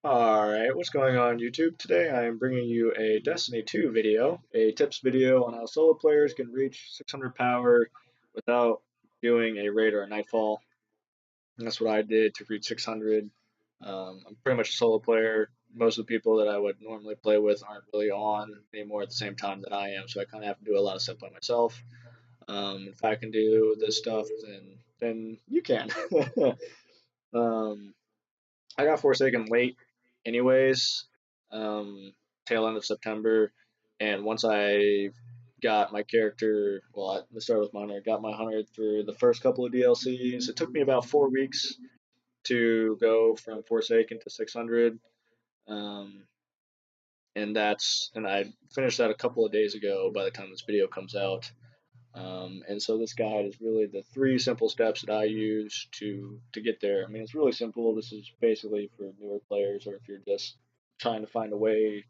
Alright, what's going on YouTube? Today I am bringing you a Destiny 2 video, a tips video on how solo players can reach 600 power without doing a raid or a nightfall. And that's what I did to reach 600. I'm pretty much a solo player. Most of the people that I would normally play with aren't really on anymore at the same time that I am, so I kind of have to do a lot of stuff by myself. If I can do this stuff, then you can. um, I got Forsaken late, anyways, um, tail end of September, and once I got my character, well, let's start with my hunter. Got my hunter through the first couple of DLCs. It took me about 4 weeks to go from Forsaken to 600, um, and I finished that a couple of days ago. By the time this video comes out. And so this guide is really the three simple steps that I use to get there. I mean, it's really simple. This is basically for newer players, or if you're just trying to find a way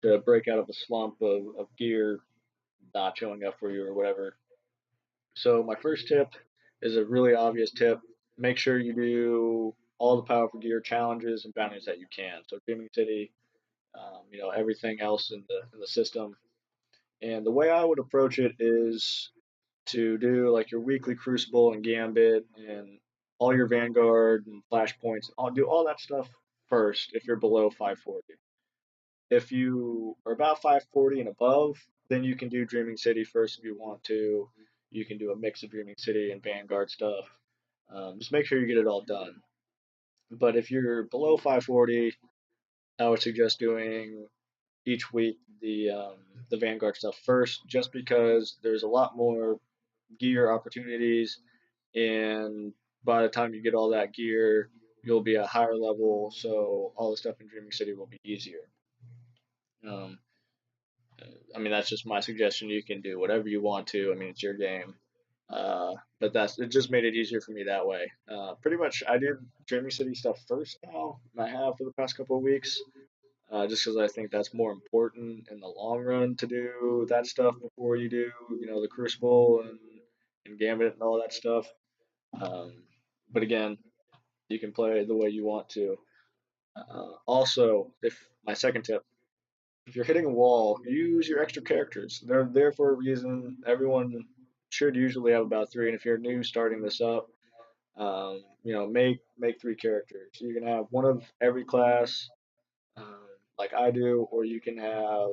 to break out of a slump of gear not showing up for you or whatever. So my first tip is a really obvious tip. Make sure you do all the powerful gear challenges and bounties that you can. So Dreaming City, everything else in the system. And the way I would approach it is to do like your weekly Crucible and Gambit and all your Vanguard and Flashpoints. I'll do all that stuff first if you're below 540. If you are about 540 and above, then you can do Dreaming City first if you want to. You can do a mix of Dreaming City and Vanguard stuff. Just make sure you get it all done. But if you're below 540, I would suggest doing each week the Vanguard stuff first, just because there's a lot more gear opportunities, and by the time you get all that gear, you'll be at higher level, so all the stuff in Dreaming City will be easier. Um, I mean, that's just my suggestion. You can do whatever you want to. I mean, it's your game. But it just made it easier for me that way. Pretty much, I do Dreaming City stuff first now, and I have for the past couple of weeks, just because I think that's more important in the long run to do that stuff before you do, the Crucible and Gambit and all that stuff. Um, but again, you can play the way you want to. Also, if my second tip, if you're hitting a wall, use your extra characters. They're there for a reason. Everyone should usually have about three, and if you're new starting this up, make three characters. You can have one of every class, um, like I do, or you can have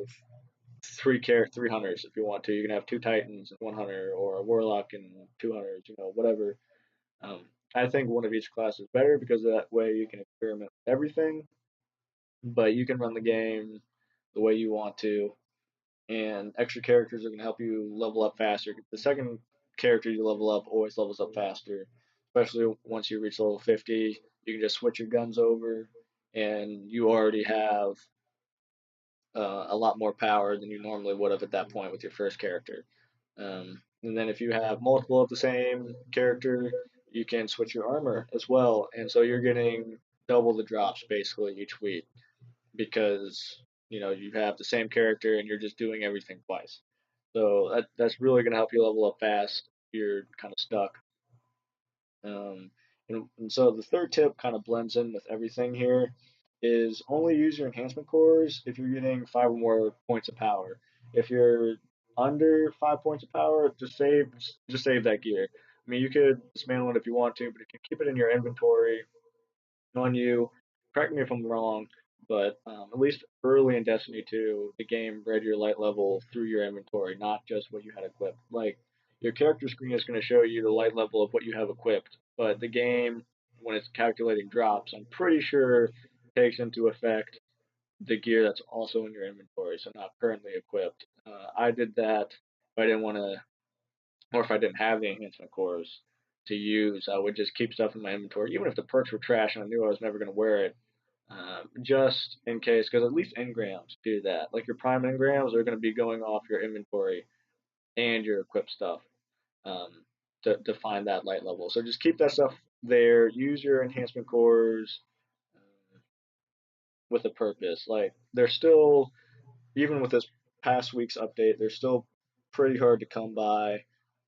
three hunters if you want to. You can have two titans and one hunter, or a warlock and two hunters. Whatever. Um, I think one of each class is better because that way you can experiment with everything, but you can run the game the way you want to, and extra characters are going to help you level up faster. The second character you level up always levels up faster, especially once you reach level 50. You can just switch your guns over, and you already have a lot more power than you normally would have at that point with your first character. And then if you have multiple of the same character, you can switch your armor as well, and so you're getting double the drops basically each week because you have the same character and you're just doing everything twice. So that's really going to help you level up fast. You're kind of stuck. Um, and so the third tip kind of blends in with everything here is only use your enhancement cores if you're getting five or more points of power. If you're under 5 points of power, just save that gear. I mean, you could dismantle it if you want to, but if you keep it in your inventory on you, correct me if I'm wrong, but at least early in Destiny 2, the game read your light level through your inventory, not just what you had equipped. Like, your character screen is going to show you the light level of what you have equipped, but the game, when it's calculating drops, I'm pretty sure takes into effect the gear that's also in your inventory, so not currently equipped. I did that if I didn't want to, or if I didn't have the enhancement cores to use, I would just keep stuff in my inventory, even if the perks were trash and I knew I was never going to wear it, just in case. Because at least engrams do that. Like your prime engrams are going to be going off your inventory and your equipped stuff, um, to find that light level. So just keep that stuff there. Use your enhancement cores with a purpose. Like they're still, even with this past week's update, they're still pretty hard to come by.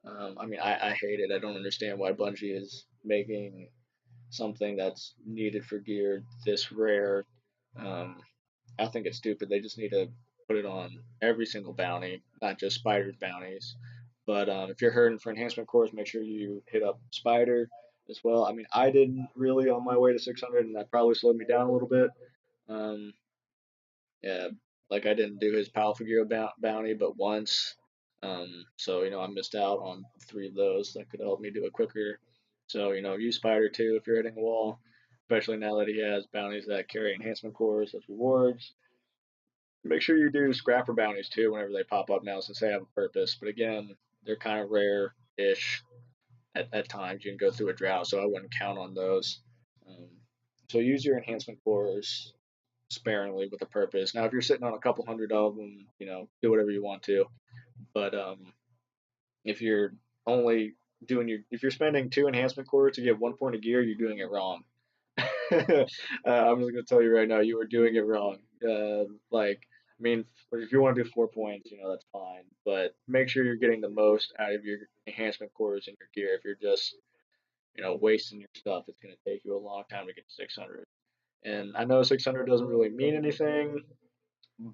I mean, I hate it. I don't understand why Bungie is making something that's needed for gear this rare. Um, I think it's stupid. They just need to put it on every single bounty, not just Spider's bounties. But if you're hurting for enhancement cores, make sure you hit up Spider as well. I mean, I didn't really on my way to 600, and that probably slowed me down a little bit. Um, yeah, like I didn't do his Pal Figure bounty but once. So I missed out on three of those that could help me do it quicker. So use Spider too if you're hitting a wall, especially now that he has bounties that carry enhancement cores as rewards. Make sure you do scrapper bounties too whenever they pop up now, since they have a purpose. But again, they're kind of rare-ish at times. You can go through a drought, so I wouldn't count on those. Um, so use your enhancement cores sparingly with a purpose. Now, if you're sitting on a couple hundred of them, do whatever you want to. But if you're only if you're spending two enhancement cores to get 1 point of gear, you're doing it wrong. I'm just gonna tell you right now, you are doing it wrong. Like, I mean, if you want to do 4 points, that's fine. But make sure you're getting the most out of your enhancement cores and your gear. If you're just, wasting your stuff, it's gonna take you a long time to get to 600. And I know 600 doesn't really mean anything,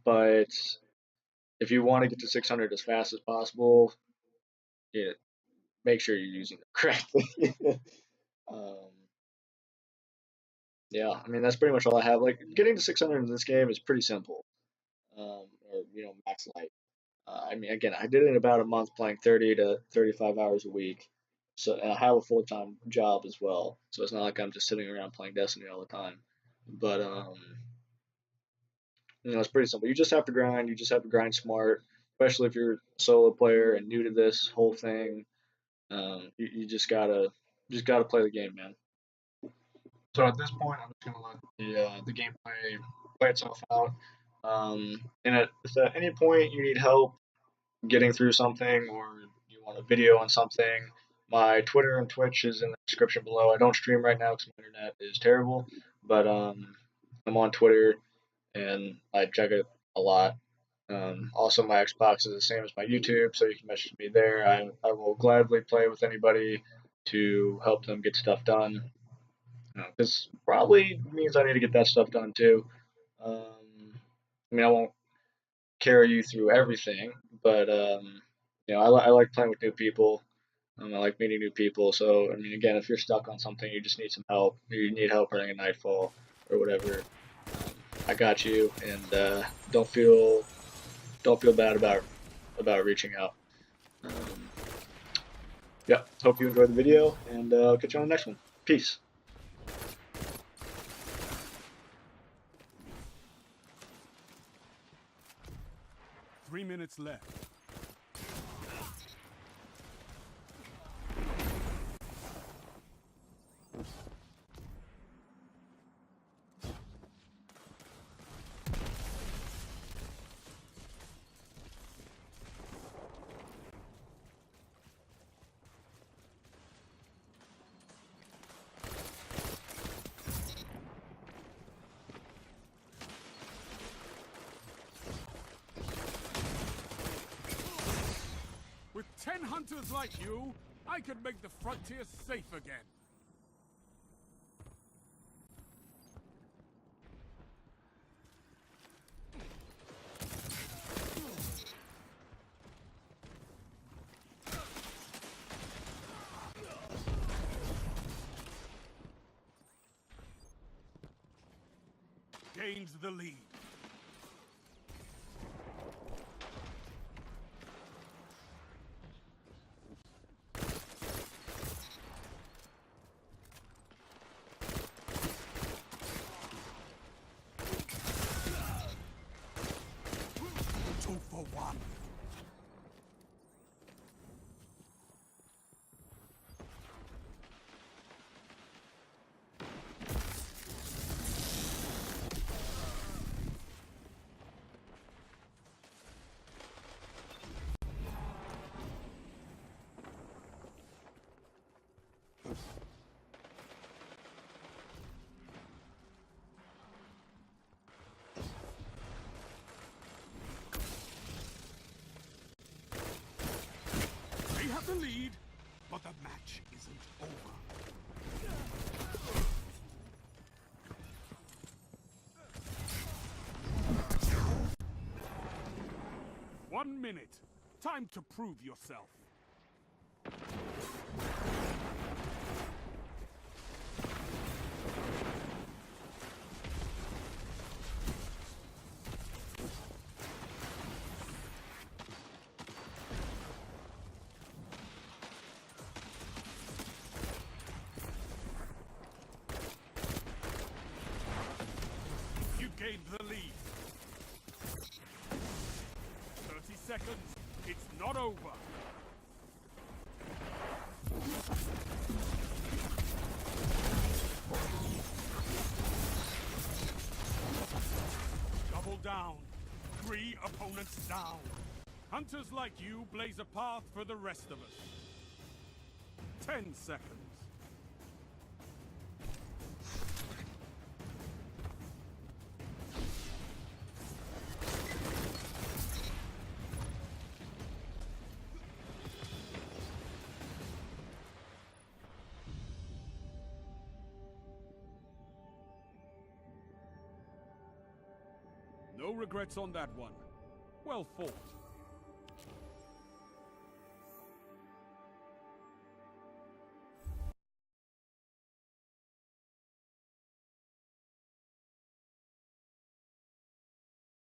but if you want to get to 600 as fast as possible, yeah, make sure you're using them correctly. um, yeah, I mean that's pretty much all I have. Like getting to 600 in this game is pretty simple, or max light. I mean, again, I did it in about a month, playing 30 to 35 hours a week. So and I have a full time job as well, so it's not like I'm just sitting around playing Destiny all the time. But it's pretty simple. You just have to grind. You just have to grind smart, especially if you're a solo player and new to this whole thing. You just gotta play the game, man. So at this point, I'm just gonna let the gameplay play itself out. And if at any point you need help getting through something or you want a video on something, my Twitter and Twitch is in the description below. I don't stream right now because my internet is terrible, but I'm on Twitter and I check it a lot. Also, my Xbox is the same as my YouTube, so you can message me there. I will gladly play with anybody to help them get stuff done. This probably means I need to get that stuff done too. I mean, I won't carry you through everything, but I like playing with new people. I like meeting new people. So, I mean, again, if you're stuck on something, you just need some help. You need help running a Nightfall or whatever. I got you, and don't feel bad about reaching out. Um, yeah, hope you enjoyed the video, and I'll catch you on the next one. Peace. 3 minutes left. With 10 hunters like you, I could make the frontier safe again. Gains the lead. Two for one. They have the lead, but the match isn't over. 1 minute. Time to prove yourself. You gained the lead. 30 seconds. It's not over. Double down. 3 opponents down. Hunters like you blaze a path for the rest of us. 10 seconds. No regrets on that one. Well fought.